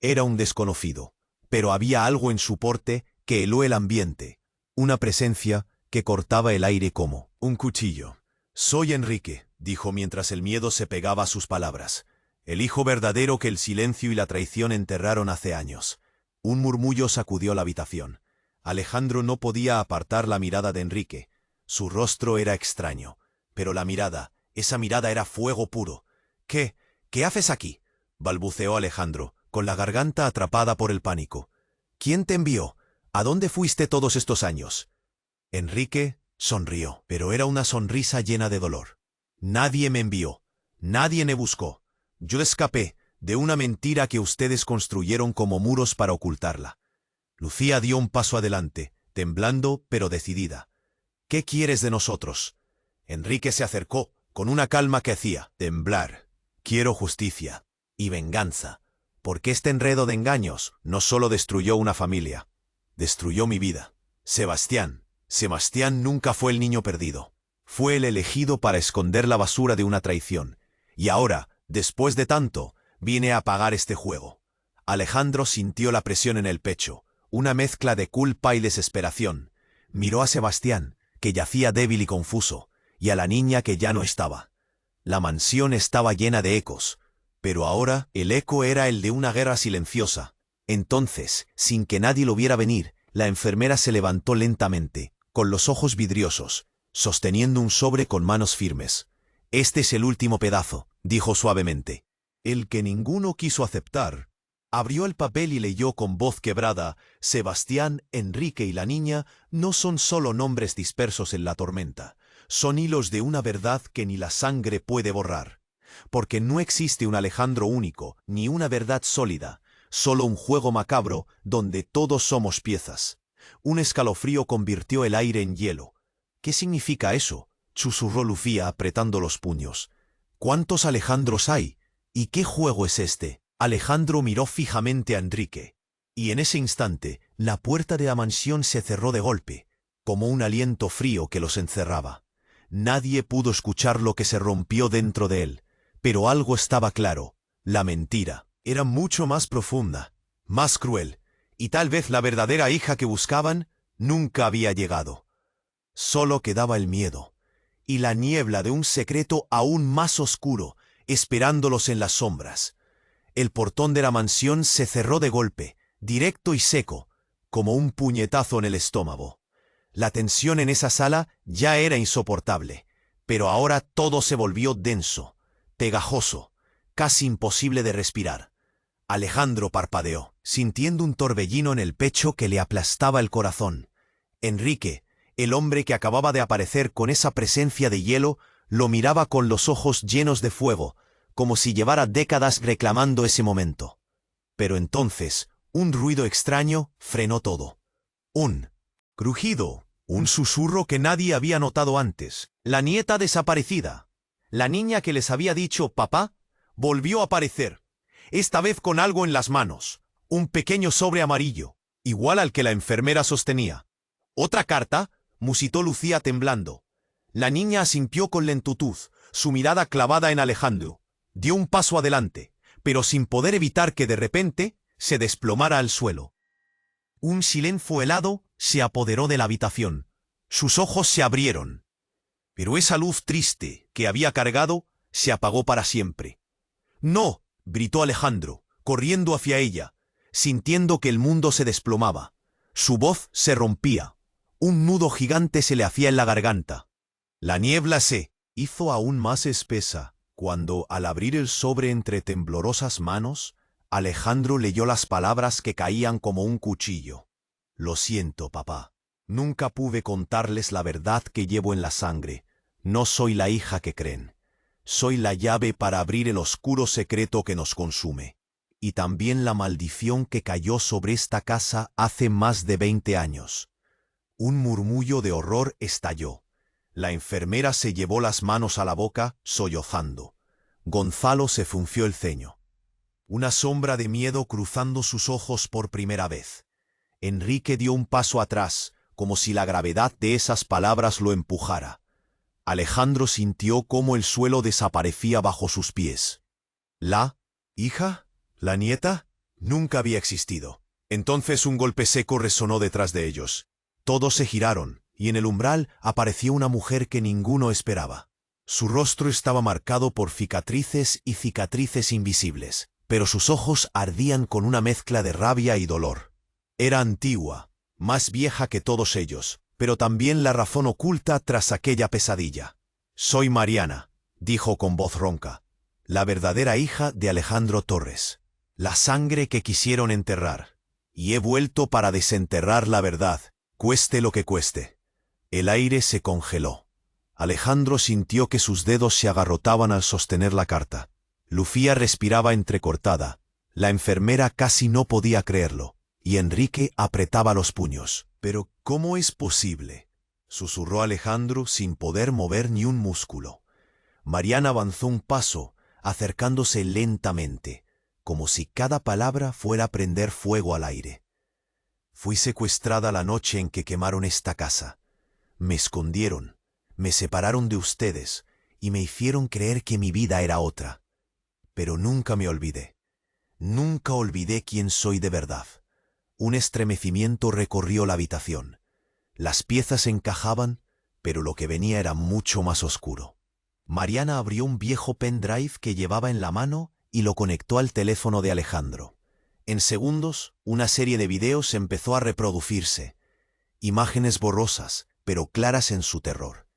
Era un desconocido, pero había algo en su porte que heló el ambiente, una presencia que cortaba el aire como un cuchillo. «Soy Enrique», dijo mientras el miedo se pegaba a sus palabras. «El hijo verdadero que el silencio y la traición enterraron hace años». Un murmullo sacudió la habitación. Alejandro no podía apartar la mirada de Enrique. Su rostro era extraño, pero la mirada, esa mirada era fuego puro. «¿Qué haces aquí?», balbuceó Alejandro, con la garganta atrapada por el pánico. «¿Quién te envió? ¿A dónde fuiste todos estos años?» Enrique sonrió, pero era una sonrisa llena de dolor. «Nadie me envió. Nadie me buscó. Yo escapé de una mentira que ustedes construyeron como muros para ocultarla». Lucía dio un paso adelante, temblando pero decidida. «¿Qué quieres de nosotros?». Enrique se acercó, con una calma que hacía temblar. «Quiero justicia y venganza, porque este enredo de engaños no solo destruyó una familia, destruyó mi vida. Sebastián nunca fue el niño perdido. Fue el elegido para esconder la basura de una traición. Y ahora, después de tanto, vine a pagar este juego». Alejandro sintió la presión en el pecho, una mezcla de culpa y desesperación. Miró a Sebastián, que yacía débil y confuso, y a la niña que ya no estaba. La mansión estaba llena de ecos, pero ahora el eco era el de una guerra silenciosa. Entonces, sin que nadie lo viera venir, la enfermera se levantó lentamente, con los ojos vidriosos, sosteniendo un sobre con manos firmes. «Este es el último pedazo», dijo suavemente. El que ninguno quiso aceptar. Abrió el papel y leyó con voz quebrada: «Sebastián, Enrique y la niña no son solo nombres dispersos en la tormenta. Son hilos de una verdad que ni la sangre puede borrar. Porque no existe un Alejandro único, ni una verdad sólida, solo un juego macabro donde todos somos piezas». Un escalofrío convirtió el aire en hielo. «¿Qué significa eso?», susurró Lucía apretando los puños. «¿Cuántos Alejandros hay? ¿Y qué juego es este?». Alejandro miró fijamente a Enrique, y en ese instante la puerta de la mansión se cerró de golpe, como un aliento frío que los encerraba. Nadie pudo escuchar lo que se rompió dentro de él, pero algo estaba claro: la mentira era mucho más profunda, más cruel, y tal vez la verdadera hija que buscaban nunca había llegado. Solo quedaba el miedo, y la niebla de un secreto aún más oscuro, esperándolos en las sombras. El portón de la mansión se cerró de golpe, directo y seco, como un puñetazo en el estómago. La tensión en esa sala ya era insoportable, pero ahora todo se volvió denso, pegajoso, casi imposible de respirar. Alejandro parpadeó, sintiendo un torbellino en el pecho que le aplastaba el corazón. Enrique, el hombre que acababa de aparecer con esa presencia de hielo, lo miraba con los ojos llenos de fuego, como si llevara décadas reclamando ese momento. Pero entonces, un ruido extraño frenó todo. Un crujido, Un susurro que nadie había notado antes. La nieta desaparecida. La niña que les había dicho papá volvió a aparecer, esta vez con algo en las manos, un pequeño sobre amarillo, igual al que la enfermera sostenía. «¿Otra carta?», musitó Lucía temblando. La niña asintió con lentitud, su mirada clavada en Alejandro. Dio un paso adelante, pero sin poder evitar que de repente se desplomara al suelo. Un silencio helado se apoderó de la habitación. Sus ojos se abrieron. Pero esa luz triste que había cargado se apagó para siempre. «¡No!», gritó Alejandro, corriendo hacia ella, sintiendo que el mundo se desplomaba. Su voz se rompía. Un nudo gigante se le hacía en la garganta. La niebla se hizo aún más espesa cuando, al abrir el sobre entre temblorosas manos, Alejandro leyó las palabras que caían como un cuchillo. «Lo siento, papá. Nunca pude contarles la verdad que llevo en la sangre. No soy la hija que creen. Soy la llave para abrir el oscuro secreto que nos consume. Y también la maldición que cayó sobre esta casa hace más de 20 años». Un murmullo de horror estalló. La enfermera se llevó las manos a la boca, sollozando. Gonzalo se frunció el ceño. Una sombra de miedo cruzando sus ojos por primera vez. Enrique dio un paso atrás, como si la gravedad de esas palabras lo empujara. Alejandro sintió cómo el suelo desaparecía bajo sus pies. ¿La hija? ¿La nieta? Nunca había existido. Entonces un golpe seco resonó detrás de ellos. Todos se giraron, y en el umbral apareció una mujer que ninguno esperaba. Su rostro estaba marcado por cicatrices y cicatrices invisibles, pero sus ojos ardían con una mezcla de rabia y dolor. Era antigua, más vieja que todos ellos, pero también la razón oculta tras aquella pesadilla. «Soy Mariana», dijo con voz ronca, «la verdadera hija de Alejandro Torres, la sangre que quisieron enterrar, y he vuelto para desenterrar la verdad, cueste lo que cueste». El aire se congeló. Alejandro sintió que sus dedos se agarrotaban al sostener la carta. Lucía respiraba entrecortada. La enfermera casi no podía creerlo, y Enrique apretaba los puños. «¿Pero cómo es posible?», susurró Alejandro sin poder mover ni un músculo. Mariana avanzó un paso, acercándose lentamente, como si cada palabra fuera a prender fuego al aire. «Fui secuestrada la noche en que quemaron esta casa. Me escondieron, me separaron de ustedes y me hicieron creer que mi vida era otra. Pero nunca me olvidé. Nunca olvidé quién soy de verdad». Un estremecimiento recorrió la habitación. Las piezas encajaban, pero lo que venía era mucho más oscuro. Mariana abrió un viejo pendrive que llevaba en la mano y lo conectó al teléfono de Alejandro. En segundos, una serie de videos empezó a reproducirse. Imágenes borrosas, pero claras en su terror.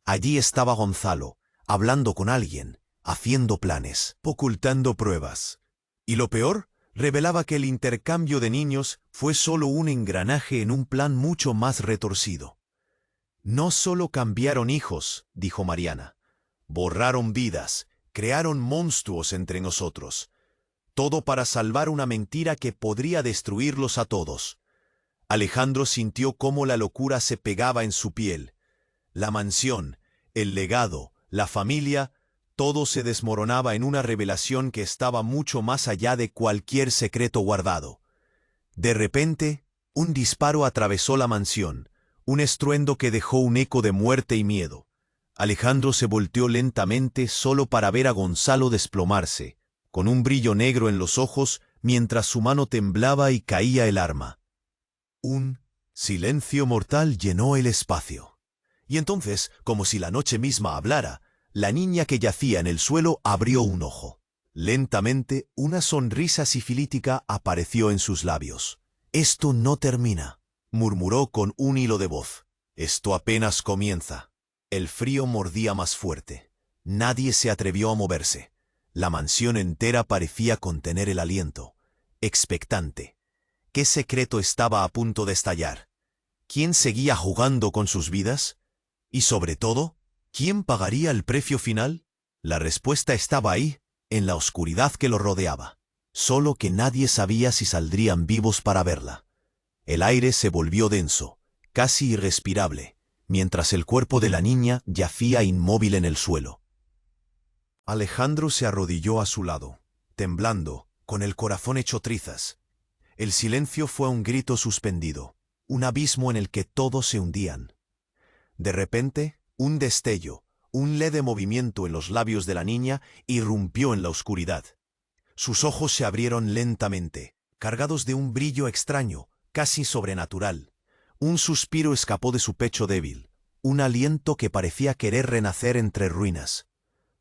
Allí estaba Gonzalo, hablando con alguien, haciendo planes, ocultando pruebas. Y lo peor, revelaba que el intercambio de niños fue solo un engranaje en un plan mucho más retorcido. «No solo cambiaron hijos», dijo Mariana. «Borraron vidas, crearon monstruos entre nosotros. Todo para salvar una mentira que podría destruirlos a todos». Alejandro sintió cómo la locura se pegaba en su piel. La mansión, el legado, la familia, todo se desmoronaba en una revelación que estaba mucho más allá de cualquier secreto guardado. De repente, un disparo atravesó la mansión, un estruendo que dejó un eco de muerte y miedo. Alejandro se volteó lentamente solo para ver a Gonzalo desplomarse, con un brillo negro en los ojos mientras su mano temblaba y caía el arma. Un silencio mortal llenó el espacio. Y entonces, como si la noche misma hablara, la niña que yacía en el suelo abrió un ojo. Lentamente, una sonrisa sifilítica apareció en sus labios. «Esto no termina», murmuró con un hilo de voz. «Esto apenas comienza». El frío mordía más fuerte. Nadie se atrevió a moverse. La mansión entera parecía contener el aliento, expectante. ¿Qué secreto estaba a punto de estallar? ¿Quién seguía jugando con sus vidas? Y sobre todo, ¿quién pagaría el precio final? La respuesta estaba ahí, en la oscuridad que lo rodeaba. Solo que nadie sabía si saldrían vivos para verla. El aire se volvió denso, casi irrespirable, mientras el cuerpo de la niña yacía inmóvil en el suelo. Alejandro se arrodilló a su lado, temblando, con el corazón hecho trizas. El silencio fue un grito suspendido, un abismo en el que todos se hundían. De repente, un destello, un leve movimiento en los labios de la niña irrumpió en la oscuridad. Sus ojos se abrieron lentamente, cargados de un brillo extraño, casi sobrenatural. Un suspiro escapó de su pecho débil, un aliento que parecía querer renacer entre ruinas.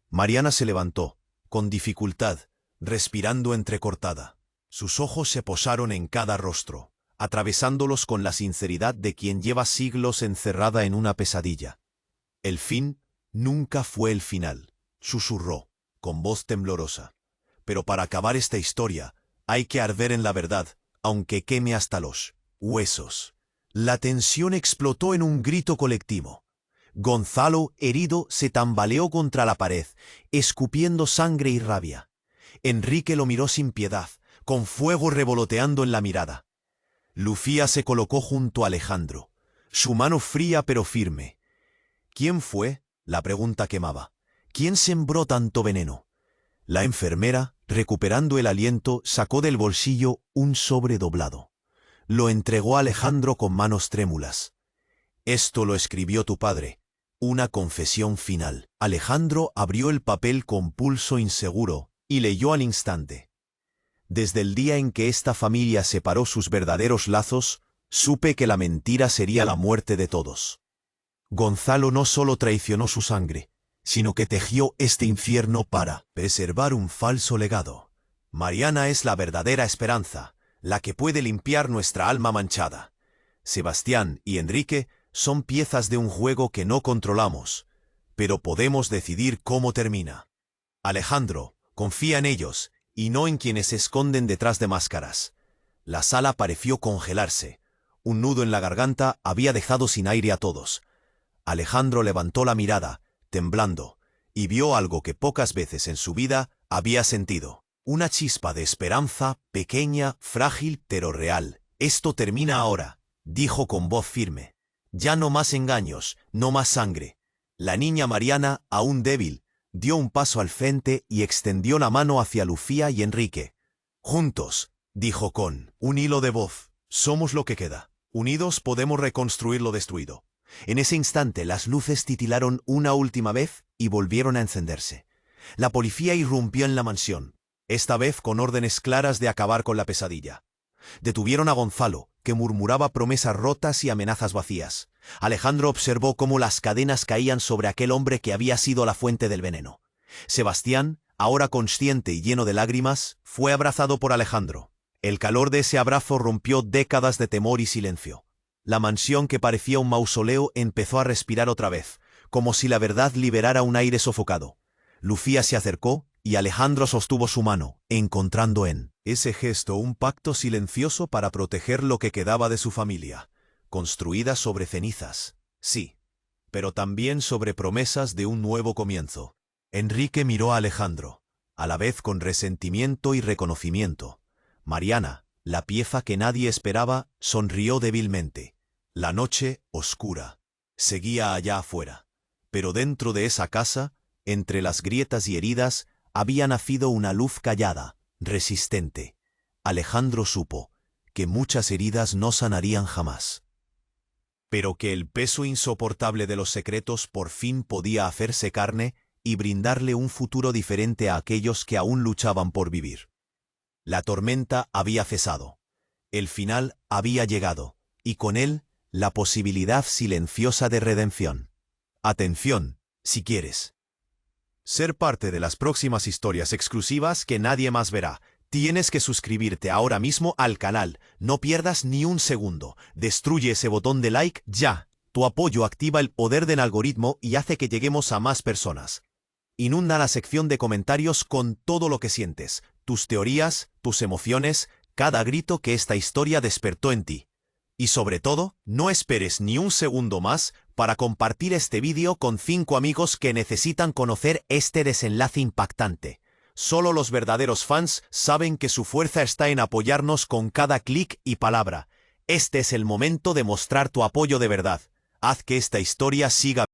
Mariana se levantó, con dificultad, respirando entrecortada. Sus ojos se posaron en cada rostro, atravesándolos con la sinceridad de quien lleva siglos encerrada en una pesadilla. El fin nunca fue el final, susurró, con voz temblorosa. Pero para acabar esta historia, hay que arder en la verdad, aunque queme hasta los huesos. La tensión explotó en un grito colectivo. Gonzalo, herido, se tambaleó contra la pared, escupiendo sangre y rabia. Enrique lo miró sin piedad, con fuego revoloteando en la mirada. Lucía se colocó junto a Alejandro, su mano fría pero firme. ¿Quién fue? La pregunta quemaba. ¿Quién sembró tanto veneno? La enfermera, recuperando el aliento, sacó del bolsillo un sobre doblado. Lo entregó a Alejandro con manos trémulas. Esto lo escribió tu padre. Una confesión final. Alejandro abrió el papel con pulso inseguro y leyó al instante. Desde el día en que esta familia separó sus verdaderos lazos, supe que la mentira sería la muerte de todos. Gonzalo no solo traicionó su sangre, sino que tejió este infierno para preservar un falso legado. Mariana es la verdadera esperanza, la que puede limpiar nuestra alma manchada. Sebastián y Enrique son piezas de un juego que no controlamos, pero podemos decidir cómo termina. Alejandro, confía en ellos, y no en quienes se esconden detrás de máscaras. La sala pareció congelarse. Un nudo en la garganta había dejado sin aire a todos. Alejandro levantó la mirada, temblando, y vio algo que pocas veces en su vida había sentido. Una chispa de esperanza, pequeña, frágil, pero real. Esto termina ahora, dijo con voz firme. Ya no más engaños, no más sangre. La niña Mariana, aún débil, dio un paso al frente y extendió la mano hacia Lucía y Enrique. Juntos, dijo con un hilo de voz, somos lo que queda. Unidos podemos reconstruir lo destruido. En ese instante las luces titilaron una última vez y volvieron a encenderse. La policía irrumpió en la mansión, esta vez con órdenes claras de acabar con la pesadilla. Detuvieron a Gonzalo, que murmuraba promesas rotas y amenazas vacías. Alejandro observó cómo las cadenas caían sobre aquel hombre que había sido la fuente del veneno. Sebastián, ahora consciente y lleno de lágrimas, fue abrazado por Alejandro. El calor de ese abrazo rompió décadas de temor y silencio. La mansión que parecía un mausoleo empezó a respirar otra vez, como si la verdad liberara un aire sofocado. Lucía se acercó y Alejandro sostuvo su mano, encontrando en ese gesto un pacto silencioso para proteger lo que quedaba de su familia, construida sobre cenizas, sí, pero también sobre promesas de un nuevo comienzo. Enrique miró a Alejandro, a la vez con resentimiento y reconocimiento. Mariana, la pieza que nadie esperaba, sonrió débilmente. La noche, oscura, seguía allá afuera, pero dentro de esa casa, entre las grietas y heridas, había nacido una luz callada, resistente. Alejandro supo que muchas heridas no sanarían jamás, pero que el peso insoportable de los secretos por fin podía hacerse carne y brindarle un futuro diferente a aquellos que aún luchaban por vivir. La tormenta había cesado. El final había llegado, y con él, la posibilidad silenciosa de redención. Atención, si quieres ser parte de las próximas historias exclusivas que nadie más verá, tienes que suscribirte ahora mismo al canal. No pierdas ni un segundo. Destruye ese botón de like ya. Tu apoyo activa el poder del algoritmo y hace que lleguemos a más personas. Inunda la sección de comentarios con todo lo que sientes, tus teorías, tus emociones, cada grito que esta historia despertó en ti. Y sobre todo, no esperes ni un segundo más para compartir este vídeo con 5 amigos que necesitan conocer este desenlace impactante. Solo los verdaderos fans saben que su fuerza está en apoyarnos con cada clic y palabra. Este es el momento de mostrar tu apoyo de verdad. Haz que esta historia siga